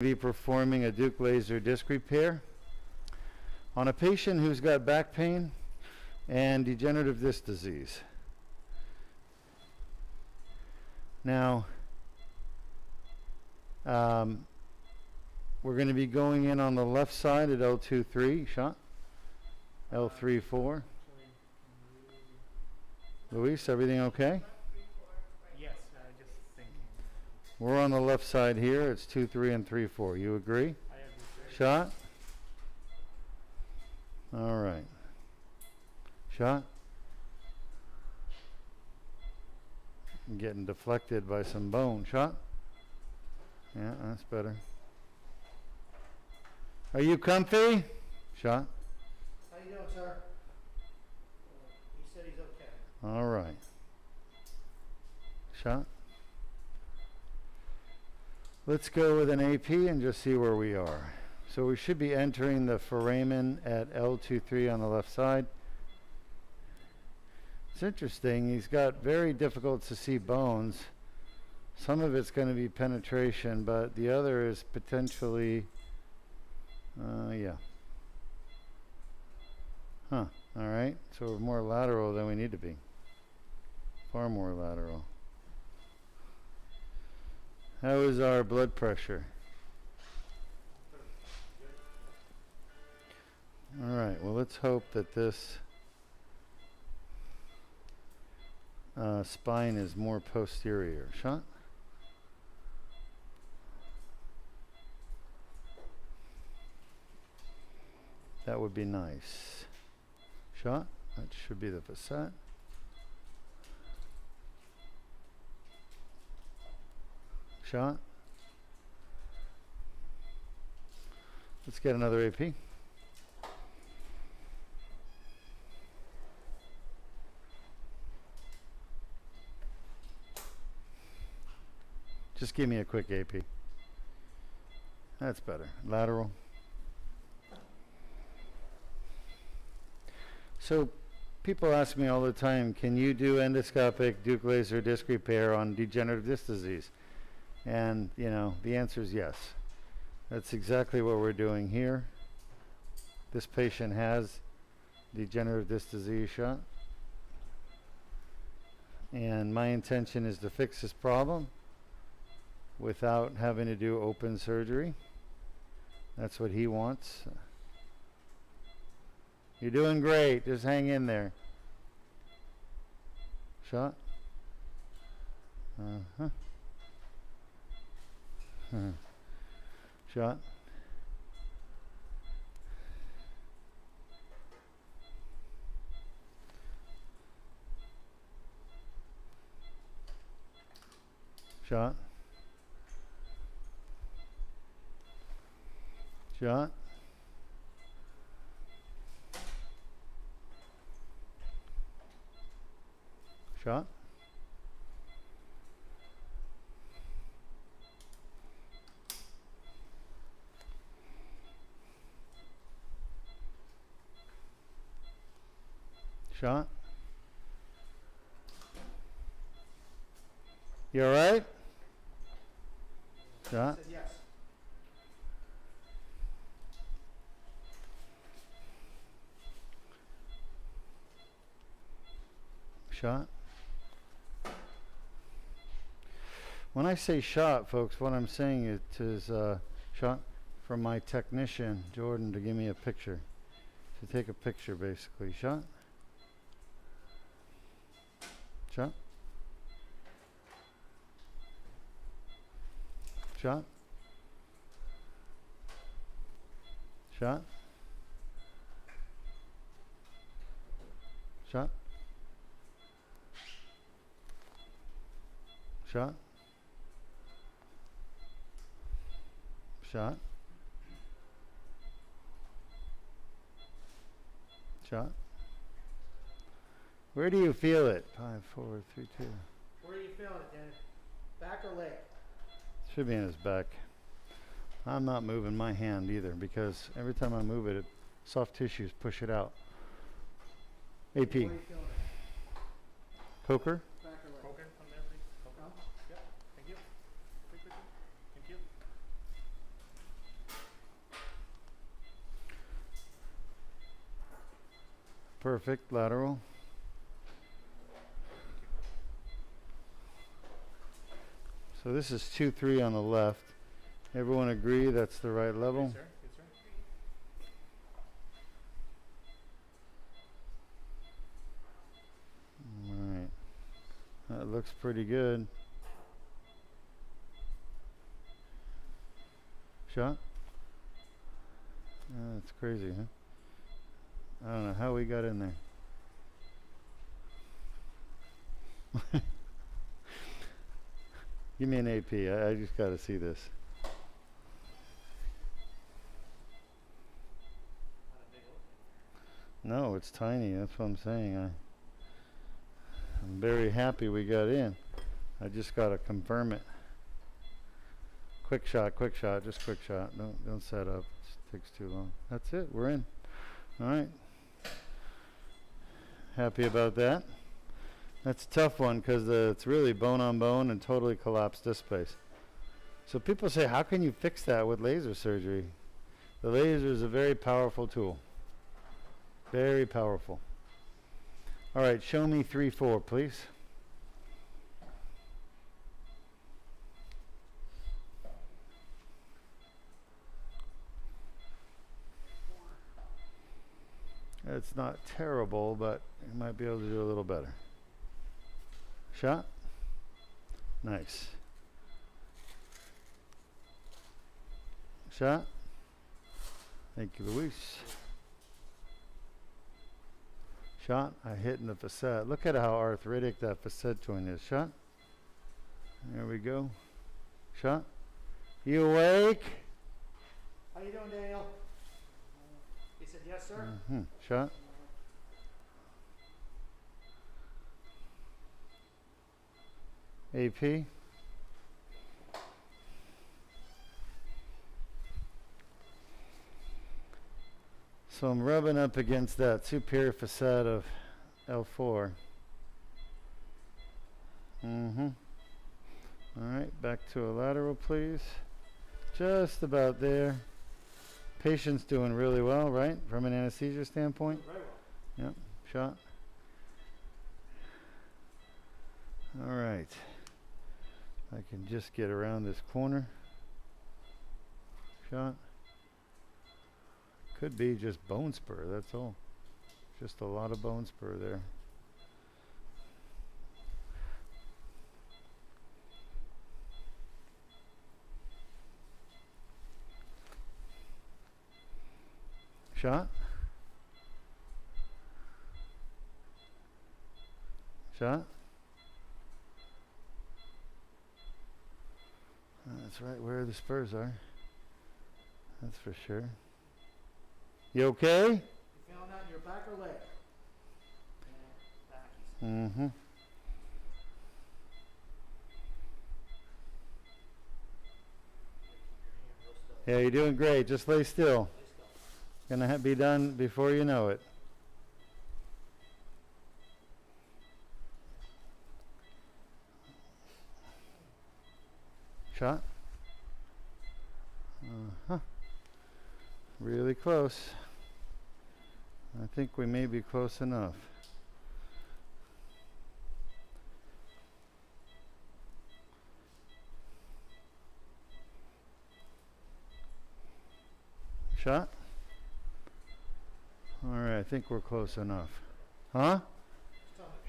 Be performing a Deuk laser disc repair on a patient who's got back pain and degenerative disc disease. Now, we're going to be going in on the left side at L2-3, shot, L3-4. Luis, everything okay? Yes, just thinking. We're on the left side here. It's 2-3 and 3-4. You agree? I agree. Shot? All right. Shot? I'm getting deflected by some bone. Shot? Yeah, that's better. Are you comfy? Shot? How you doing, sir? He said he's okay. All right. Shot? Let's go with an AP and just see where we are. So we should be entering the foramen at L2-3 on the left side. It's interesting, he's got very difficult to see bones. Some of it's going to be penetration, but the other is potentially, yeah. Huh, all right, so we're more lateral than we need to be. Far more lateral. How is our blood pressure? All right, well, let's hope that this spine is more posterior. Shot? That would be nice. Shot? That should be the facet. Shot. Let's get another AP. Just give me a quick AP. That's better. Lateral. So people ask me all the time, can you do endoscopic Deuk laser disc repair on degenerative disc disease? And, you know, the answer is yes. That's exactly what we're doing here. This patient has degenerative disc disease. Shot. And my intention is to fix this problem without having to do open surgery. That's what he wants. You're doing great. Just hang in there. Shot. Uh-huh. Shot. Shot. Shot. Shot. Shot. You all right? Shot. He said yes. Shot. When I say shot, folks, what I'm saying is shot from my technician, Jordan, to give me a picture. To take a picture, basically. Shot. Shot. Shot. Shot. Shot. Shot. Shot. Shot. Where do you feel it? 5, 4, 3, 2. Where are you feeling it, Dan? Back or leg? Should be in his back. I'm not moving my hand either because every time I move it, soft tissues push it out. AP. Where are you feeling it? Coker. Back or leg? Poker from there, please. Poker. No? Yeah, thank you. Quick. Thank you. Perfect. Lateral. So this is 2-3 on the left. Everyone agree that's the right level? Yes, sir. Yes, sir. Alright. That looks pretty good. Shot? That's crazy, huh? I don't know how we got in there. Give me an AP. I just got to see this. No, it's tiny. That's what I'm saying. I'm very happy we got in. I just got to confirm it. Quick shot, just quick shot. Don't set up. It takes too long. That's it. We're in. All right. Happy about that. That's a tough one because it's really bone on bone and totally collapsed disc space. So people say, how can you fix that with laser surgery? The laser is a very powerful tool. Very powerful. All right, show me 3-4, please. It's not terrible, but you might be able to do a little better. Shot. Nice. Shot. Thank you, Luis. Shot. I hit in the facet. Look at how arthritic that facet joint is. Shot. There we go. Shot. You awake? How you doing, Daniel? He said, yes, sir. Shot. AP. So I'm rubbing up against that superior facet of L4. All right, back to a lateral, please. Just about there. Patient's doing really well, right? From an anesthesia standpoint? Very well. Yep, shot. All right. I can just get around this corner. Shot. Could be just bone spur, that's all. Just a lot of bone spur there. Shot. Shot. That's right where the spurs are. That's for sure. You okay? You feeling that in your back or leg? Back, he said. Yeah, you're doing great. Just lay still. Gonna be done before you know it. Shot. Really close. I think we may be close enough. Shot. All right, I think we're close enough. Huh?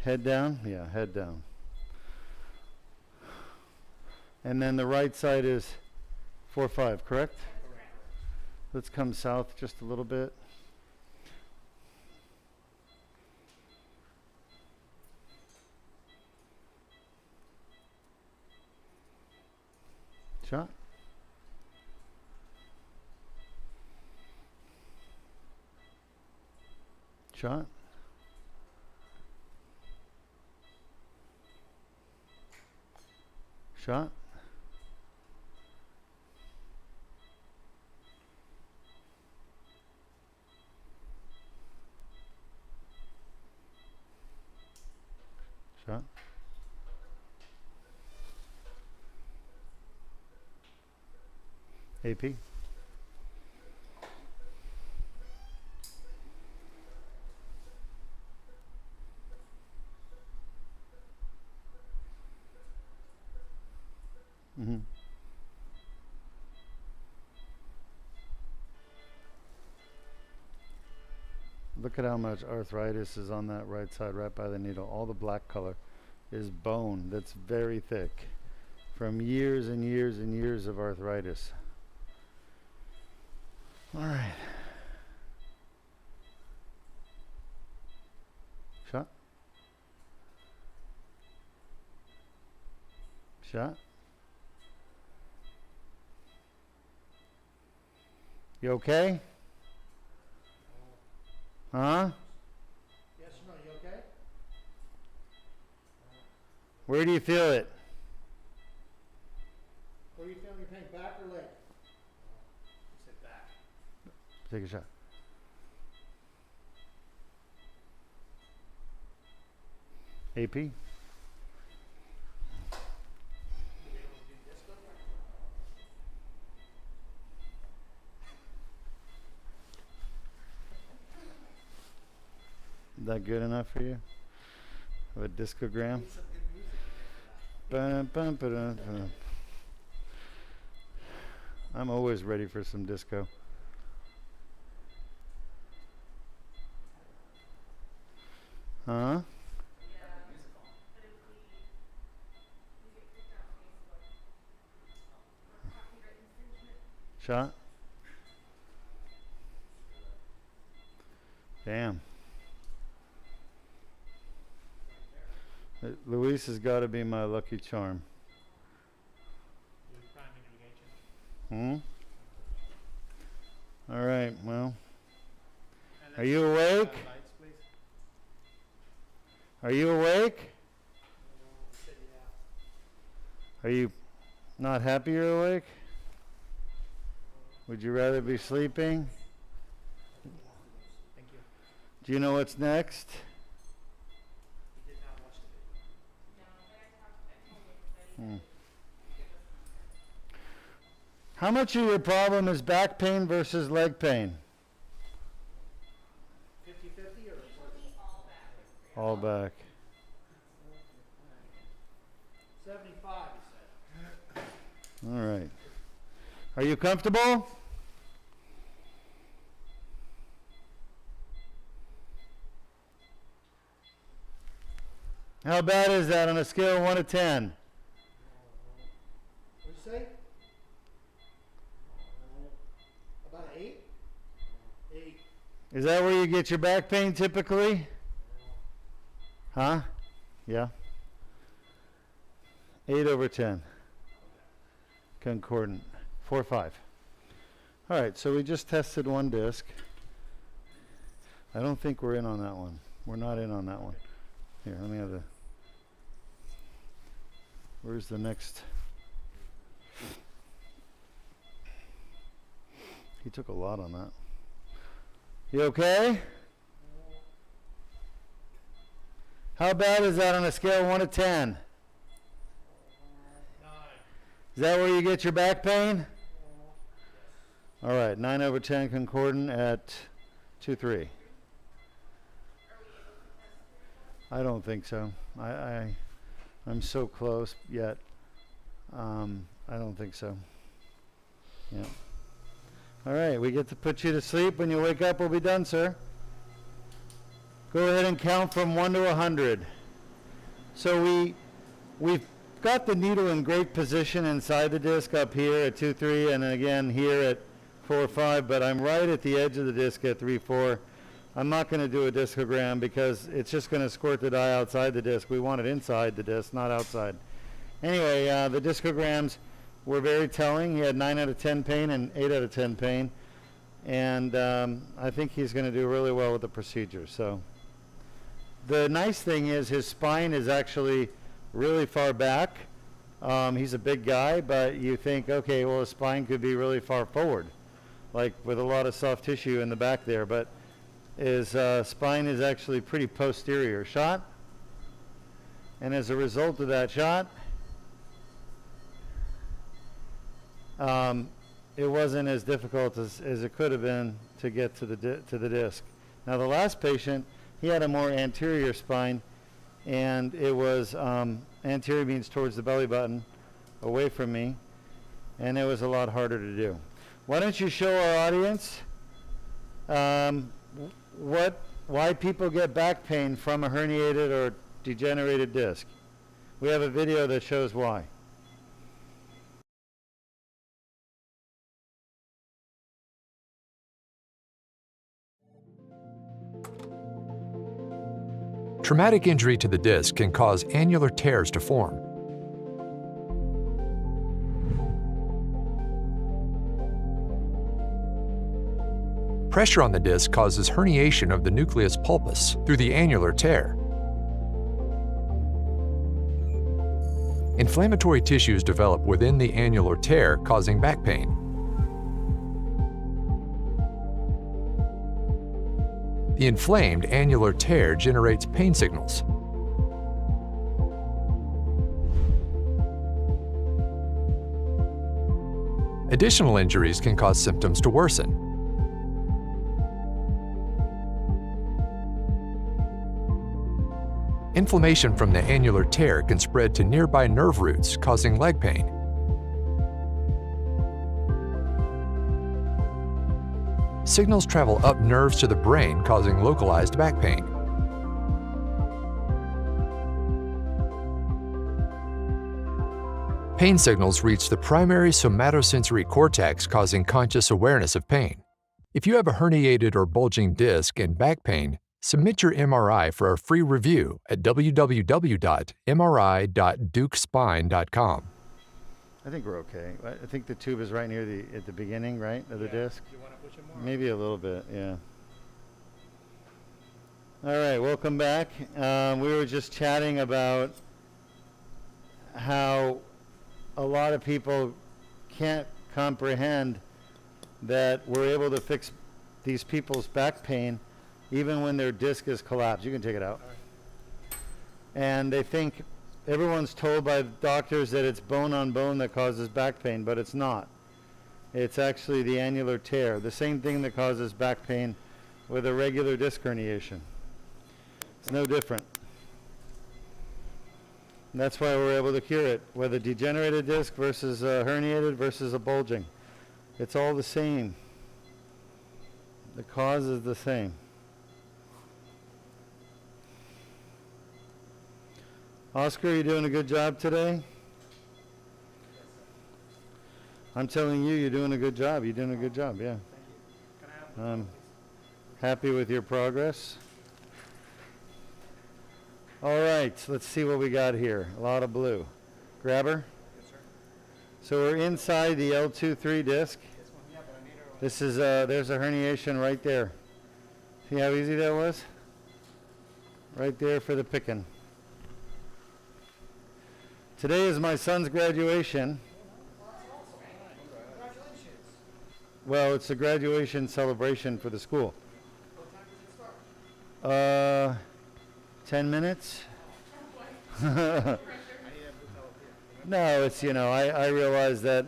Head down? Yeah, head down. And then the right side is 4-5, correct? Let's come south just a little bit. Shot. Shot. Shot. Shot. AP. Look at how much arthritis is on that right side, right by the needle. All the black color is bone that's very thick from years and years and years of arthritis. All right. Shot. Shot. You okay? Huh? Yes or no, you okay? Where do you feel it? Where are you feeling your pain, back or leg? Sit back. Take a shot. AP? You able to do this one? Is that good enough for you? Of a discogram? Need some good music in there for that. Bum, bum, ba-dum, bum. I'm always ready for some disco. Huh? Shot? Damn. Luis has got to be my lucky charm. You priming irrigation. All right, well, And are then, you awake? Lights, please. Are you awake? He said yeah. Are you not happy you're awake? Would you rather be sleeping? Thank you. Do you know what's next? He did not watch the video. Hmm. How much of your problem is back pain versus leg pain? 50-50 or is it All back. 75, he said. All right. Are you comfortable? How bad is that on a scale of 1 to 10? What'd you say? About an 8? 8. Is that where you get your back pain typically? Huh? Yeah. 8 over 10. Concordant. 4 or 5. All right, so we just tested one disc. I don't think we're in on that one. We're not in on that one. Here, let me have the... Where's the next? He took a lot on that. You okay? How bad is that on a scale of 1 to 10? 9. Is that where you get your back pain? All right, 9 over 10 concordant at 2-3. I don't think so. I'm so close yet. I don't think so. Yeah. All right, we get to put you to sleep. When you wake up, we'll be done, sir. Go ahead and count from 1 to 100. So we've got the needle in great position inside the disc up here at 2-3, and then again here at 4-5. But I'm right at the edge of the disc at 3-4. I'm not going to do a discogram because it's just going to squirt the dye outside the disc. We want it inside the disc, not outside. Anyway, the discograms were very telling. He had 9 out of 10 pain and 8 out of 10 pain. And I think he's going to do really well with the procedure. So the nice thing is his spine is actually really far back. He's a big guy, but you think, okay, well, his spine could be really far forward, like with a lot of soft tissue in the back there. But his spine is actually pretty posterior. Shot. And as a result of that shot, it wasn't as difficult as it could have been to get to the disc. Now the last patient, he had a more anterior spine, and it was anterior means towards the belly button, away from me, and it was a lot harder to do. Why don't you show our audience what why people get back pain from a herniated or degenerated disc. We have a video that shows why. Traumatic injury to the disc can cause annular tears to form. Pressure on the disc causes herniation of the nucleus pulpus through the annular tear. Inflammatory tissues develop within the annular tear, causing back pain. The inflamed annular tear generates pain signals. Additional injuries can cause symptoms to worsen. Inflammation from the annular tear can spread to nearby nerve roots, causing leg pain. Signals travel up nerves to the brain, causing localized back pain. Pain signals reach the primary somatosensory cortex, causing conscious awareness of pain. If you have a herniated or bulging disc and back pain, submit your MRI for a free review at www.mri.deukspine.com. I think we're okay. I think the tube is right near at the beginning, right, of the disc? Do you want to push it more? Maybe a little bit, yeah. All right, welcome back. We were just chatting about how a lot of people can't comprehend that we're able to fix these people's back pain even when their disc is collapsed. You can take it out. And they think everyone's told by doctors that it's bone on bone that causes back pain, but it's not. It's actually the annular tear, the same thing that causes back pain with a regular disc herniation. It's no different. And that's why we're able to cure it, whether degenerated disc versus herniated versus a bulging. It's all the same. The cause is the same. Oscar, you doing a good job today? I'm telling you, you're doing a good job. You're doing a good job, yeah. Can I have I'm happy with your progress. All right, let's see what we got here. A lot of blue. Grab her. Yes, sir. So we're inside the L2-3 disc. This one, yeah, but I need her. This is there's a herniation right there. See how easy that was? Right there for the picking. Today is my son's graduation. Congratulations. Well, it's a graduation celebration for the school. What time does it start? 10 minutes? I need a blue towel here. No, it's, you know, I realize that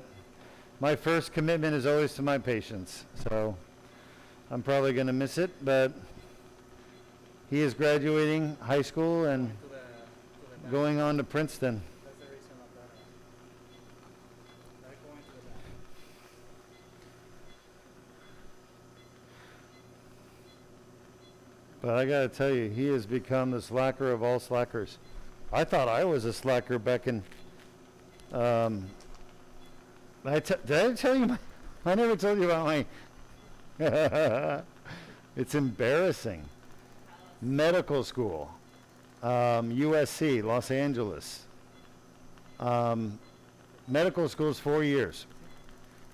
my first commitment is always to my patients. So I'm probably going to miss it, but he is graduating high school and To the back. going on to Princeton. That's the reason of that. They're going to the back. But I got to tell you, he has become the slacker of all slackers. I thought I was a slacker back in. Did I tell you? I never told you about my. It's embarrassing. Medical school, USC, Los Angeles. Medical school is 4 years.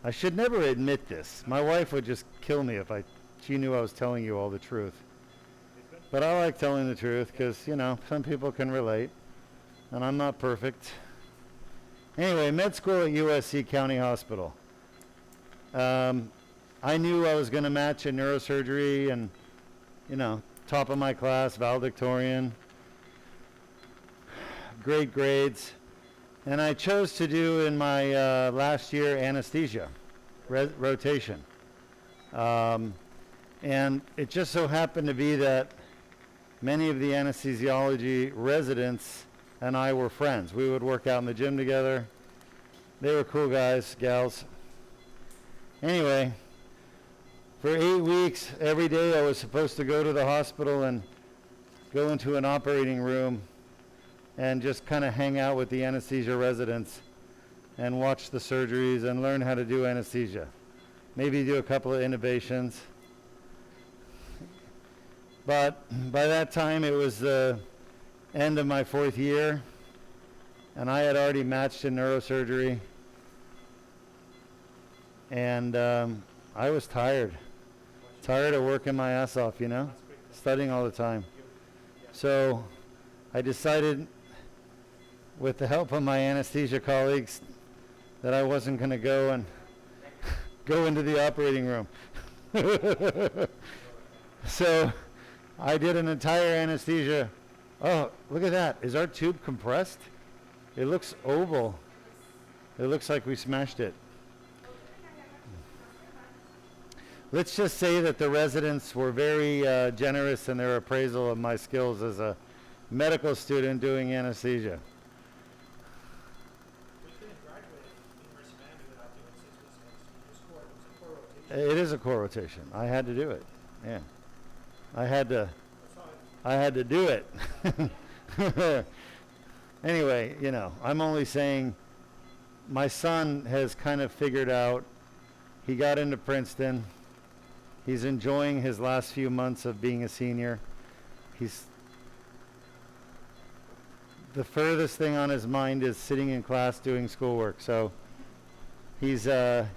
I should never admit this. My wife would just kill me if she knew I was telling you all the truth. But I like telling the truth because, you know, some people can relate, and I'm not perfect. Anyway, med school at USC County Hospital. I knew I was going to match in neurosurgery and, you know, top of my class, valedictorian, great grades. And I chose to do in my last year anesthesia, rotation. And it just so happened to be that many of the anesthesiology residents and I were friends. We would work out in the gym together. They were cool guys, gals. Anyway, For 8 weeks, every day I was supposed to go to the hospital and go into an operating room and just kind of hang out with the anesthesia residents and watch the surgeries and learn how to do anesthesia. Maybe do a couple of intubations. But by that time, it was the end of my 4th year, and I had already matched in neurosurgery. And I was tired of working my ass off, you know, studying all the time. So I decided, with the help of my anesthesia colleagues, that I wasn't going to go and go into the operating room. So I did an entire anesthesia. Oh, look at that. Is our tube compressed? It looks oval. It looks like we smashed it. Let's just say that the residents were very generous in their appraisal of my skills as a medical student doing anesthesia. We couldn't graduate at University of Miami without doing 6 weeks of anesthesia. It was a core rotation. It is a core rotation. I had to do it. Yeah. I had to do it. Anyway, you know, I'm only saying my son has kind of figured out, he got into Princeton. He's enjoying his last few months of being a senior. The furthest thing on his mind is sitting in class doing schoolwork. So he's, let's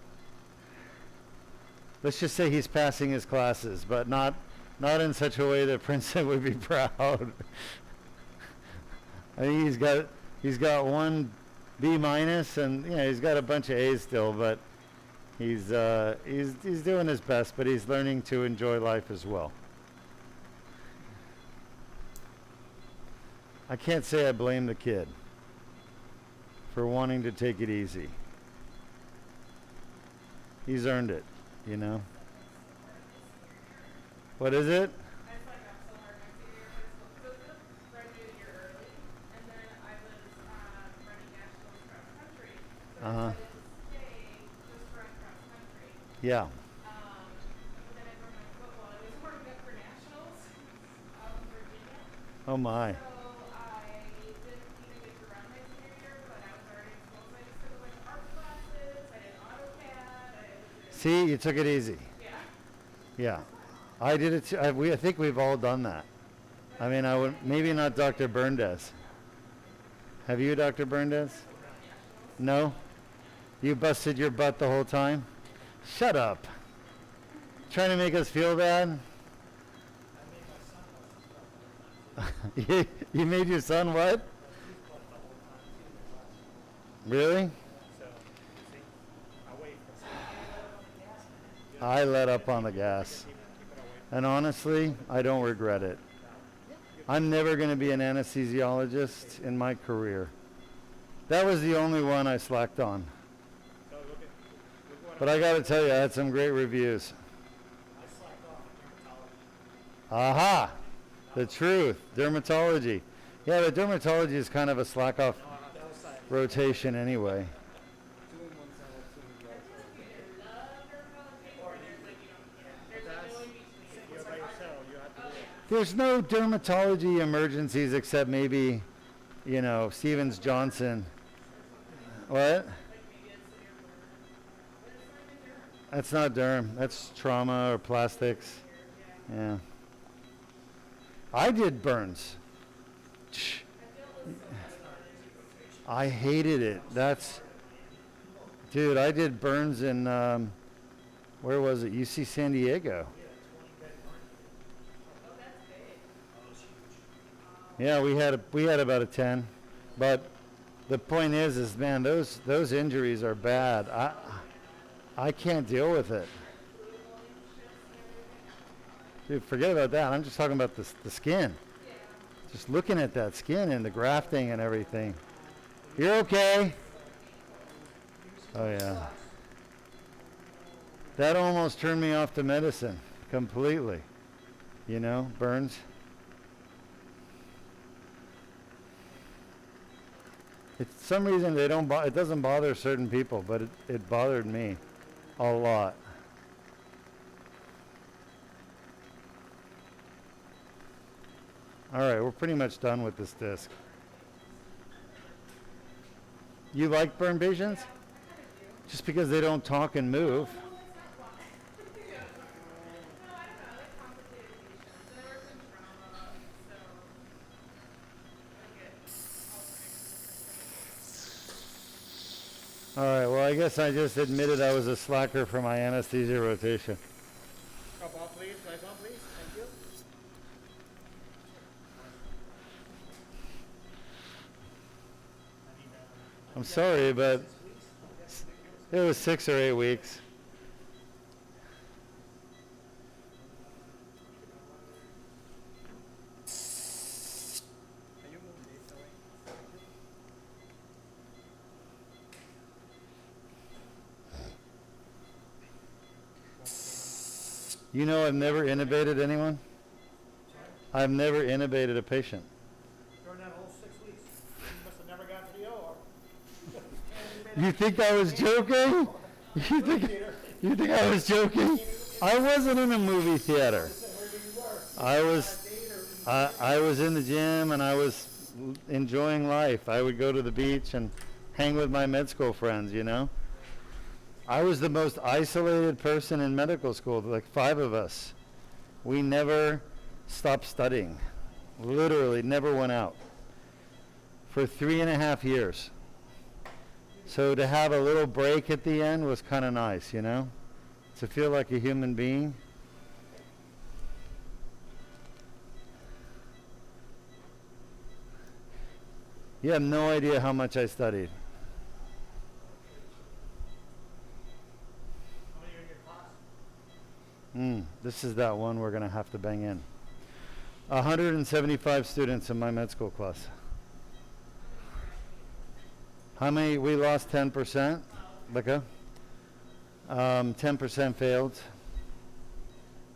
just say he's passing his classes, but not in such a way that Princeton would be proud. I think he's got 1 B minus, and you know, he's got a bunch of A's still, but he's doing his best, but he's learning to enjoy life as well. I can't say I blame the kid for wanting to take it easy. He's earned it, you know. What is it? I just like got somewhere my senior year of high school. So it was graduated a year early, and then I was running nationals cross country. So I decided to stay just run cross country. Yeah. But then I broke my foot while I was warming up for nationals out in Virginia. Oh my. So I didn't even get to run my senior year, but I was already in school. So I just took a bunch of art classes. I did AutoCAD. See, you took it easy. Yeah. Yeah. I did it too. I think we've all done that. I mean, I would, maybe not Dr. Berndes. Have you, Dr. Berndes? No? You busted your butt the whole time? Shut up. Trying to make us feel bad? You made your son what? Really? I let up on the gas. And honestly, I don't regret it. I'm never going to be an anesthesiologist in my career. That was the only one I slacked on. But I got to tell you, I had some great reviews. Aha! The truth. Dermatology. Yeah, but dermatology is kind of a slack off rotation anyway. There's no dermatology emergencies except maybe, you know, Stevens Johnson. What? That's not derm. That's trauma or plastics. Yeah. I did burns. I hated it. Dude, I did burns in, where was it? UC San Diego. Yeah, we had about a 10, but the point is man, those injuries are bad. I can't deal with it. Dude, forget about that. I'm just talking about the skin. Just looking at that skin and the grafting and everything. You're okay? Oh yeah. That almost turned me off to medicine completely. You know, burns. It's some reason it doesn't bother certain people, but it bothered me a lot. All right, we're pretty much done with this disc. You like burn patients? Just because they don't talk and move. No, I don't know. I like complicated patients. I work in trauma, so I get all sorts of All right, well, I guess I just admitted I was a slacker for my anesthesia rotation. Up, please. Nice one, please. Thank you. I'm sorry, but it was 6 or 8 weeks. You know, I've never intubated anyone. I've never intubated a patient. During that whole 6 weeks, you must have never got to the OR. You think I was joking? You think I was joking? I wasn't in a movie theater. I was in the gym and I was enjoying life. I would go to the beach and hang with my med school friends, you know. I was the most isolated person in medical school, like 5 of us. We never stopped studying. Literally never went out for 3.5 years. So to have a little break at the end was kind of nice, you know, to feel like a human being. You have no idea how much I studied. How many are in your class? This is that one we're going to have to bang in. 175 students in my med school class. How many? We lost 10%. Becca? 10% failed.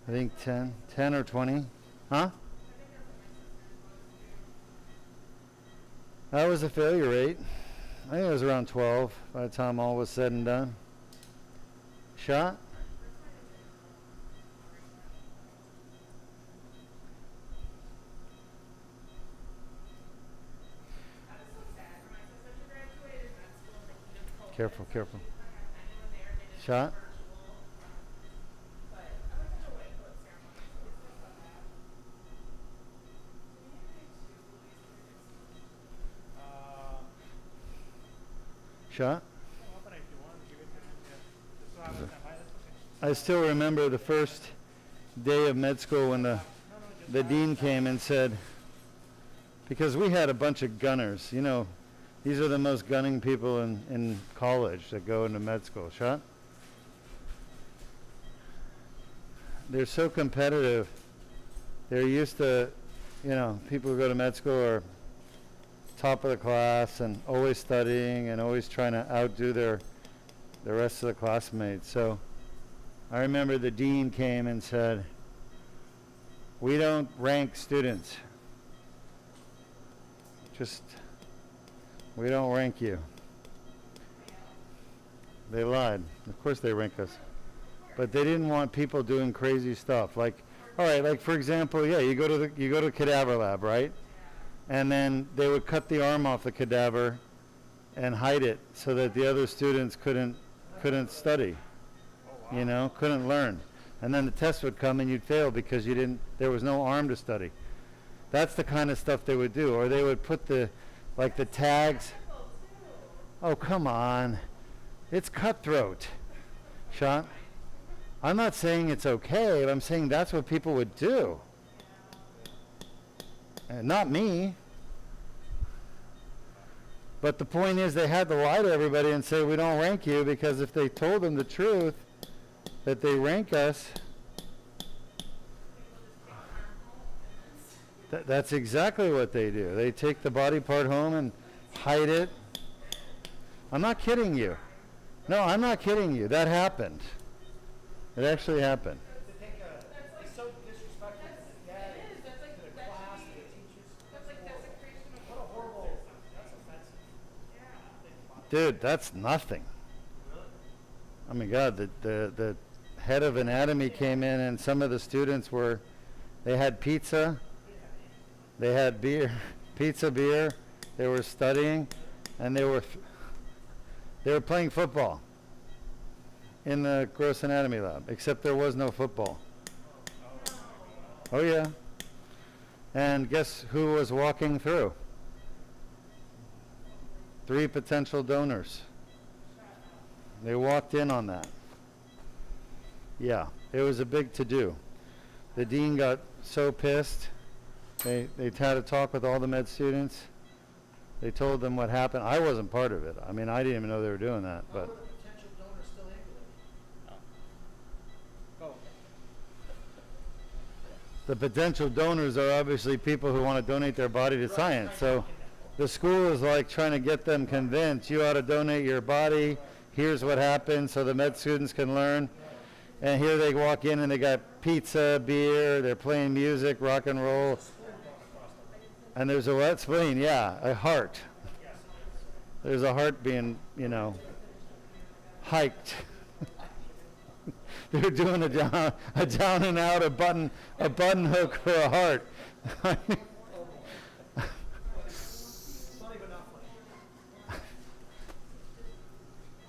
I think 10 or 20. Huh? That was a failure rate. I think it was around 12 by the time all was said and done. Shot? Careful, careful. Shot? Shot? I still remember the first day of med school when the dean came and said, because we had a bunch of gunners, you know, these are the most gunning people in college that go into med school. Shot? They're so competitive. They're used to, you know, people who go to med school are top of the class and always studying and always trying to outdo the rest of the classmates. So I remember the dean came and said, we don't rank students. We don't rank you. They lied. Of course they rank us. But they didn't want people doing crazy stuff. Like, all right, like for example, yeah, you go to cadaver lab, right? And then they would cut the arm off the cadaver and hide it so that the other students couldn't study. You know, couldn't learn. And then the test would come and you'd fail because there was no arm to study. That's the kind of stuff they would do. Or they would put the tags. Oh, come on. It's cutthroat. Sean? I'm not saying it's okay, but I'm saying that's what people would do. Not me. But the point is they had to lie to everybody and say we don't rank you, because if they told them the truth that they rank us, that's exactly what they do. They take the body part home and hide it. I'm not kidding you. No, I'm not kidding you. That happened. It actually happened. It's so disrespectful to the dad, to the class, to the teachers. That's like desecration of What a horrible, that's offensive. Dude, that's nothing. Oh my God, the head of anatomy came in and some of the students they had pizza They had beer, pizza, beer. They were studying, and they were playing football in the gross anatomy lab, except there was no football. Oh yeah. And guess who was walking through? 3 potential donors. They walked in on that. Yeah, it was a big to-do. The dean got so pissed. They had a talk with all the med students. They told them what happened. I wasn't part of it. I mean, I didn't even know they were doing that. How But were the potential donors still ambulating? Oh. the potential donors are obviously people who want to donate their body to science. So the school is like trying to get them convinced you ought to donate your body. Here's what happened so the med students can learn. And here they walk in and they got pizza, beer, they're playing music, rock and roll. And there's a what? Spleen, yeah, a heart. There's a heart being, hiked. They're doing a down and out, a button hook for a heart. Funny but not funny.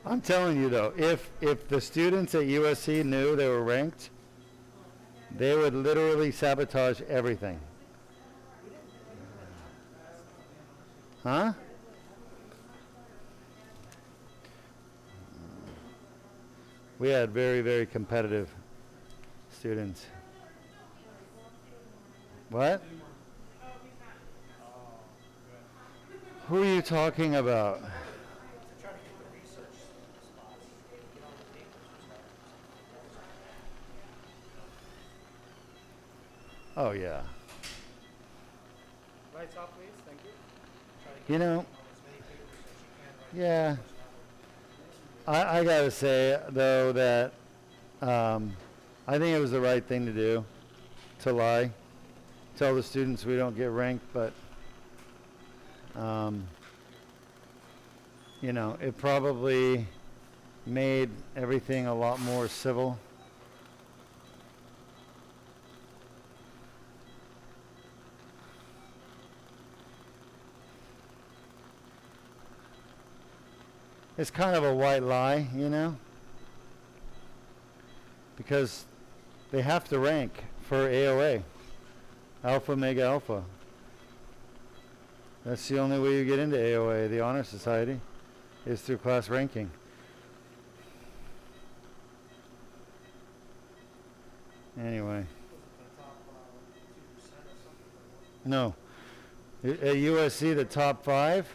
I'm telling you though, if the students at USC knew they were ranked, they would literally sabotage everything. Huh? We had very, very competitive students. What? Who are you talking about? To try to get the research spots, get on the papers or something. Oh yeah. Lights off, please. Thank you. Try to You know, get on as many papers as you can right yeah. I gotta say though that I think it was the right thing to do, to lie, tell the students we don't get ranked, but it probably made everything a lot more civil. It's kind of a white lie, because they have to rank for AOA, Alpha, Omega, Alpha. That's the only way you get into AOA, the Honor Society, is through class ranking. Anyway. No. At USC, the top 5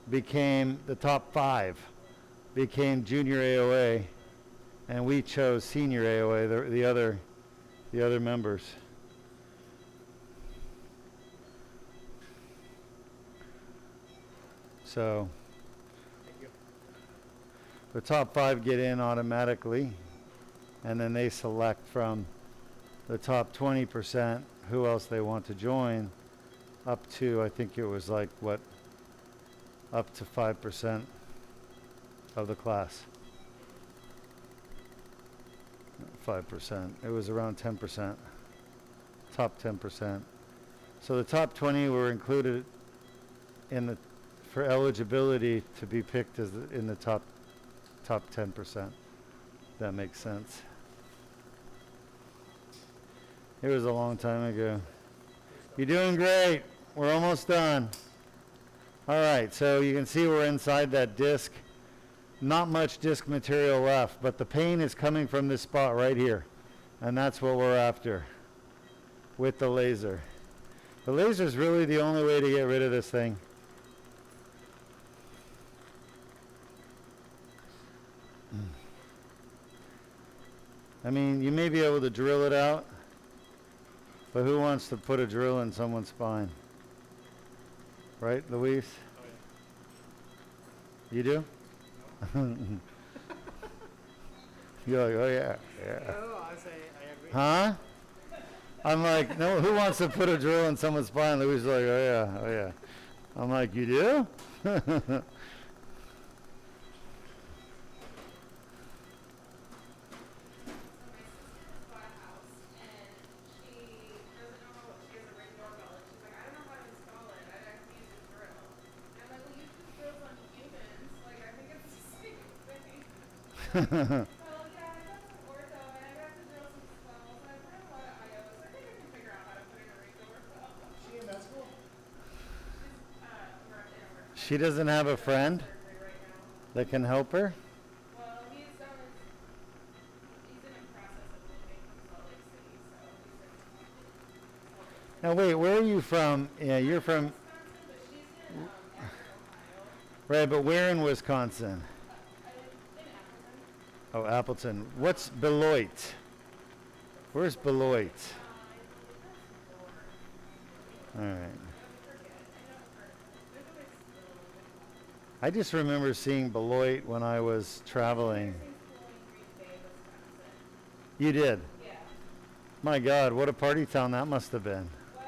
became the top 5. Became junior AOA, and we chose senior AOA, the other members. So the top 5 get in automatically, and then they select from the top 20% who else they want to join, up to, I think it was like up to 5% of the class. 5%. It was around 10%. Top 10%. So the top 20 were included for eligibility to be picked as in the top 10%. That makes sense. It was a long time ago. You're doing great. We're almost done. All right, so you can see we're inside that disc. Not much disc material left, but the pain is coming from this spot right here. And that's what we're after with the laser. The laser is really the only way to get rid of this thing. I mean, you may be able to drill it out, but who wants to put a drill in someone's spine? Right, Luis? Oh, yeah. You do? You're like, oh yeah, yeah. No, I say I agree. Huh? I'm like, no, who wants to put a drill in someone's spine? Luis is like, oh yeah, oh yeah. I'm like, you do? So my sister just bought a house and she doesn't know how she has a ring doorbell and she's like, I don't know Well, yeah, I've got some ortho, and I got to drill some skulls, and I've read a lot of IO, so I think I can figure out how to put in a ring to ortho. She in med school? She's, She doesn't have a friend surgery right now. that can help her? Well, he's in the process of moving from Salt Lake City, so he's in Salt Lake City. Now wait, where are you from? Yeah, you're from, Wisconsin, but she's in Akron, Ohio. right, but where in Wisconsin? In Appleton. Oh, Appleton. What's Beloit? Where's Beloit? All right. I just remember seeing Beloit when I was traveling. You did? Yeah. My God, what a party town that must have been. Well,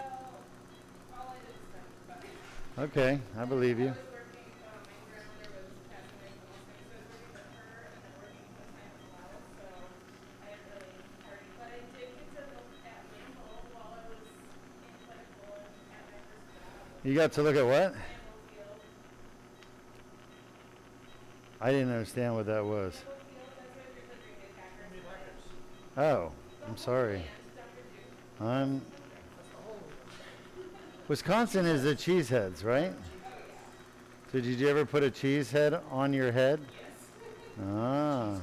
all I did was spend. Okay, I believe I you. was working, my grandmother was passing away from Alzheimer's, so I was working with her, and then working with the time allowed, so I didn't really party. But I did get to look at Lambeau while I was in clinical at my first job. You got to look at what? Lambeau Field. I didn't understand what that was. Lambeau Field, that's where the Green Bay Packers Green Bay Packers. Oh, I'm sorry. and Dr. Deuk. I'm. That's the whole. Wisconsin is the cheeseheads, right? So did you ever put a cheese head on your head? Ah.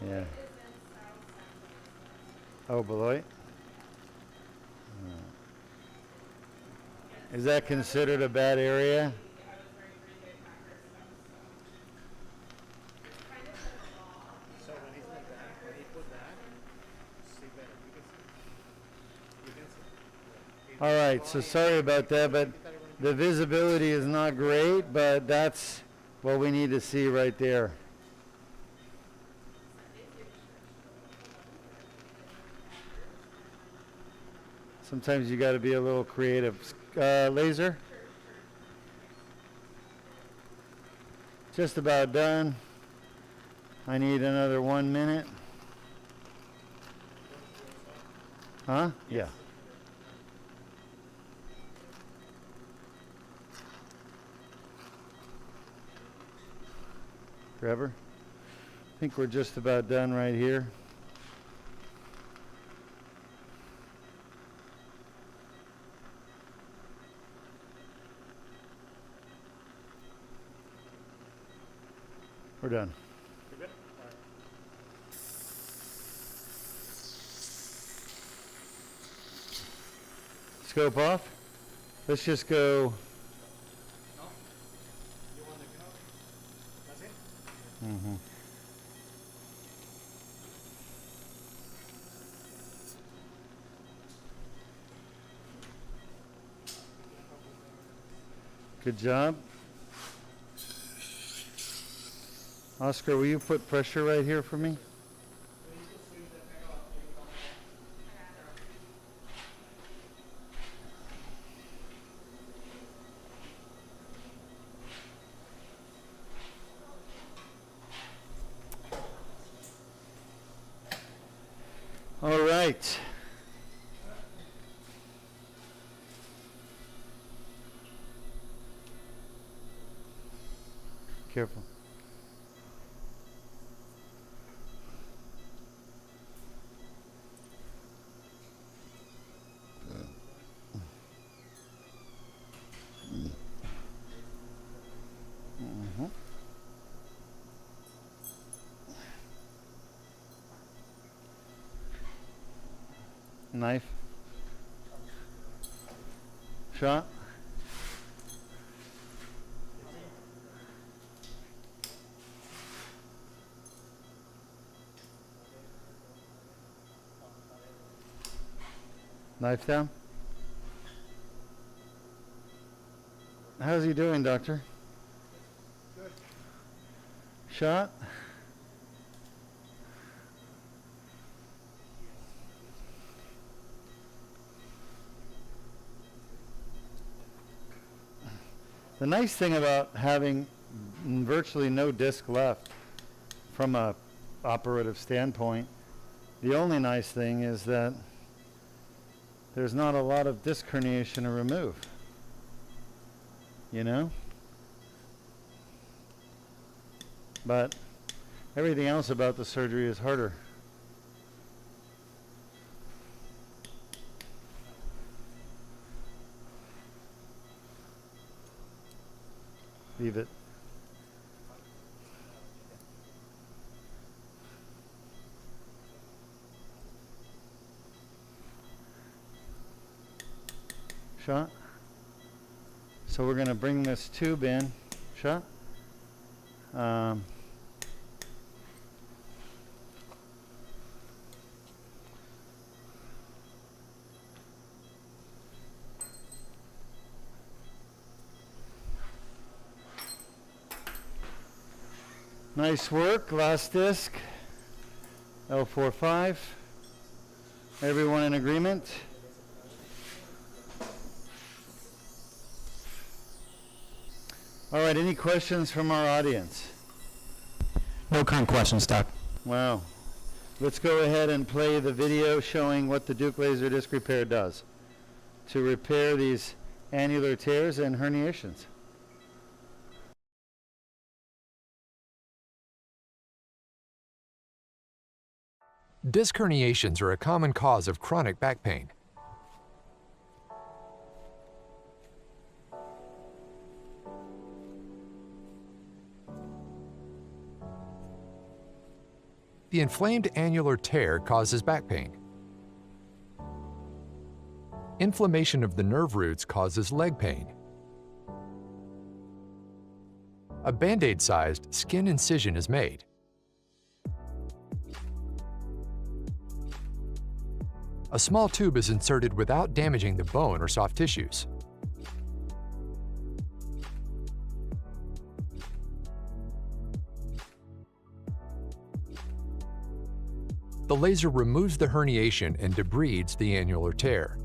Yeah. Oh, Beloit? Is that considered a bad area? So when he put that, see better. You can see. All right, so sorry about that, but the visibility is not great, but that's what we need to see right there. Sometimes you got to be a little creative. Laser? Just about done. I need another 1 minute. Huh? Yeah. Trevor? I think we're just about done right here. We're done. You good? All right. Scope off. Let's just go. No? You want the count? That's it? Mhm. Good job. Oscar, will you put pressure right here for me? All right. Careful. Mhm. Knife. Shot. Knife down. How's he doing, doctor? Good. Shot. The nice thing about having virtually no disc left from a operative standpoint, the only nice thing is that there's not a lot of disc herniation to remove. You know? But Everything else about the surgery is harder. Leave it. Shot. So we're going to bring this tube in. Shot. Nice work. Last disc. L4-5. Everyone in agreement? All right, any questions from our audience? No current questions, Doc. Wow. Let's go ahead and play the video showing what the Deuk laser disc repair does to repair these annular tears and herniations. Disc herniations are a common cause of chronic back pain. The inflamed annular tear causes back pain. Inflammation of the nerve roots causes leg pain. A Band-Aid-sized skin incision is made. A small tube is inserted without damaging the bone or soft tissues. The laser removes the herniation and debrides the annular tear.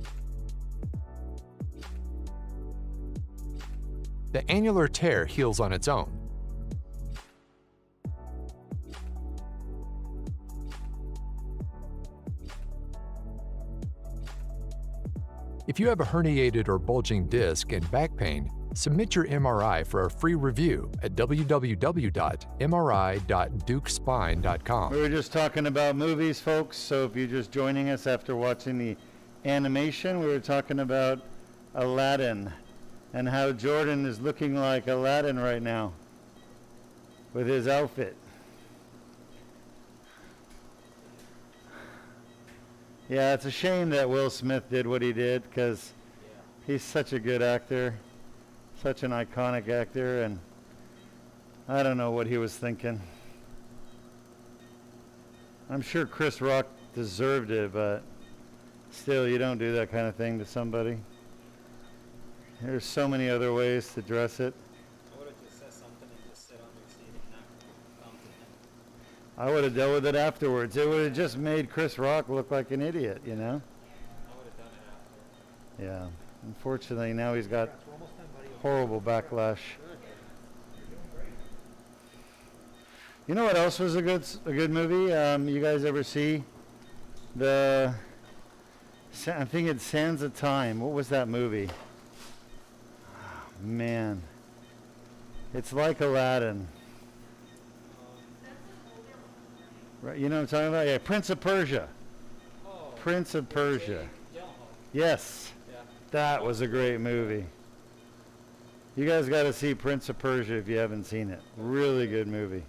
The annular tear heals on its own. If you have a herniated or bulging disc and back pain, submit your MRI for a free review at www.mri.deukspine.com. We were just talking about movies, folks, so if you're just joining us after watching the animation, we were talking about Aladdin and how Jordan is looking like Aladdin right now with his outfit. Yeah, it's a shame that Will Smith did what he did because he's such a good actor, such an iconic actor, and I don't know what he was thinking. I'm sure Chris Rock deserved it, but still, you don't do that kind of thing to somebody. There's so many other ways to dress it. I would have just said something and just sit on your seat and not come to him. I would have dealt with it afterwards. It would have just made Chris Rock look like an idiot, you know? I would have done it after. Yeah. Unfortunately, now he's got horrible backlash. You know what else was a good movie? You guys ever see I think it's Sands of Time. What was that movie? Oh, man. It's like Aladdin. Right, you know what I'm talking about? Yeah, Prince of Persia. Oh, Prince of Persia. Gyllenhaal. Yes. Yeah. That was a great movie. You guys got to see Prince of Persia if you haven't seen it. Really good movie.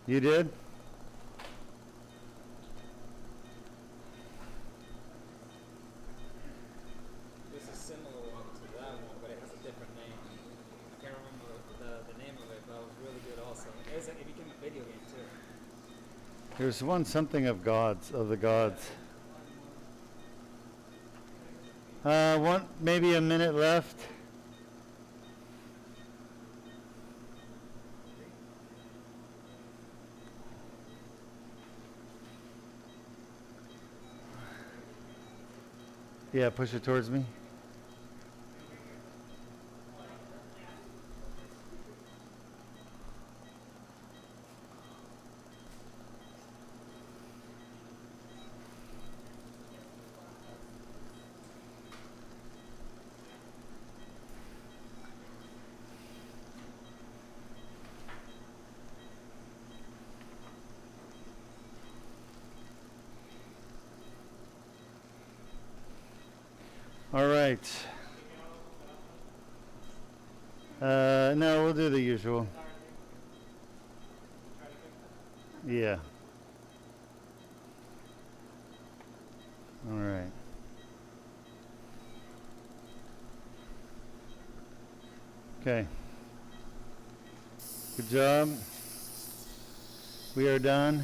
You did? This is similar one to that one, but it has a different name. I can't remember the name of it, but it was really good also. It became a video game too. There's one something of the gods. Maybe a minute left. Yeah, push it towards me. All right. No, we'll do the usual. Yeah. All right. Okay. Good job. We are done.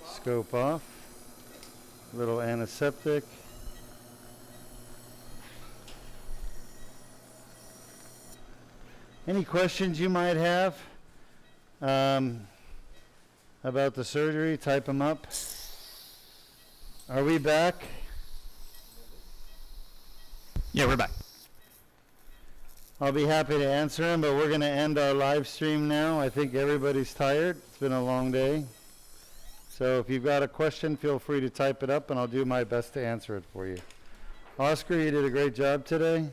Scope off. Little antiseptic. Any questions you might have about the surgery? Type them up. Are we back? Yeah, we're back. I'll be happy to answer them, but we're going to end our live stream now. I think everybody's tired. It's been a long day. So if you've got a question, feel free to type it up, and I'll do my best to answer it for you. Oscar, you did a great job today.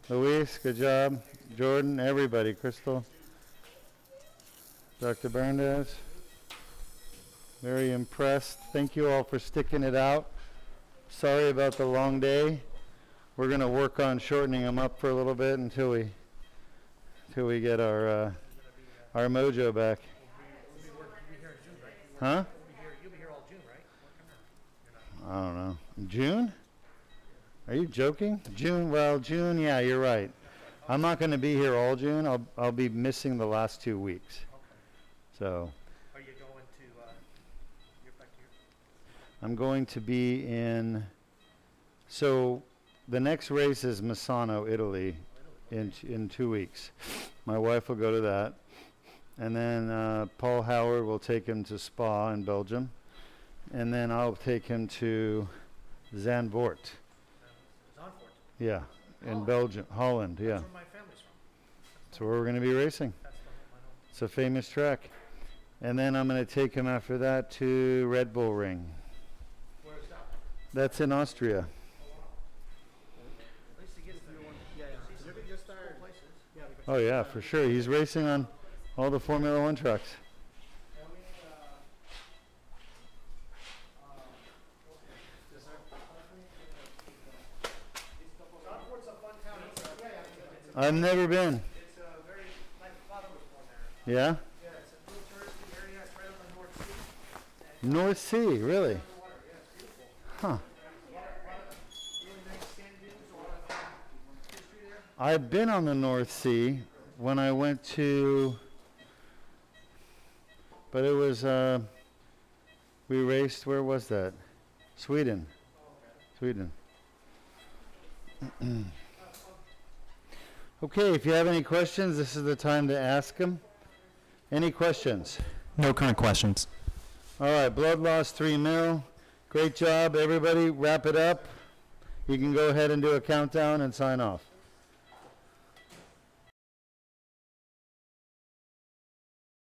Luis, good job. Jordan, everybody. Crystal. Dr. Berndes. Very impressed. Thank you all for sticking it out. Sorry about the long day. We're going to work on shortening them up for a little bit until we get our mojo back. Huh? You'll be here all June, right? I don't know. June? Are you joking? June? Well, June. Yeah, you're right. I'm not going to be here all June. I'll be missing the last 2 weeks. So. Are you going to, you're back here? I'm going to be in. So, the next race is Misano, Italy, in 2 weeks. My wife will go to that. And then Paul Howard will take him to Spa in Belgium. And then I'll take him to Zandvoort. Zandvoort. Yeah, in Holland. Belgium. Holland, yeah. That's where my family's from. That's where we're going to be racing. That's my home. It's a famous track. And then I'm going to take him after that to Red Bull Ring. Where's that? That's in Austria. At least he gets there. Yeah, you just started places. Yeah, Oh, yeah, for sure. He's racing on all the Formula One trucks. Zandvoort's a fun town. I've never been. It's a very, my father was born there. Yeah? Yeah, it's a little touristy area. It's right on the North Sea. North Sea, really? Water, yeah, it's beautiful. Huh. A lot of really nice sand dunes, a lot of history there. I've been on the North Sea when I went to, but it was, we raced, where was that? Sweden. Sweden. Okay, if you have any questions, this is the time to ask them. Any questions? No current questions. All right, blood loss 3 mil. Great job, everybody. Wrap it up. You can go ahead and do a countdown and sign off.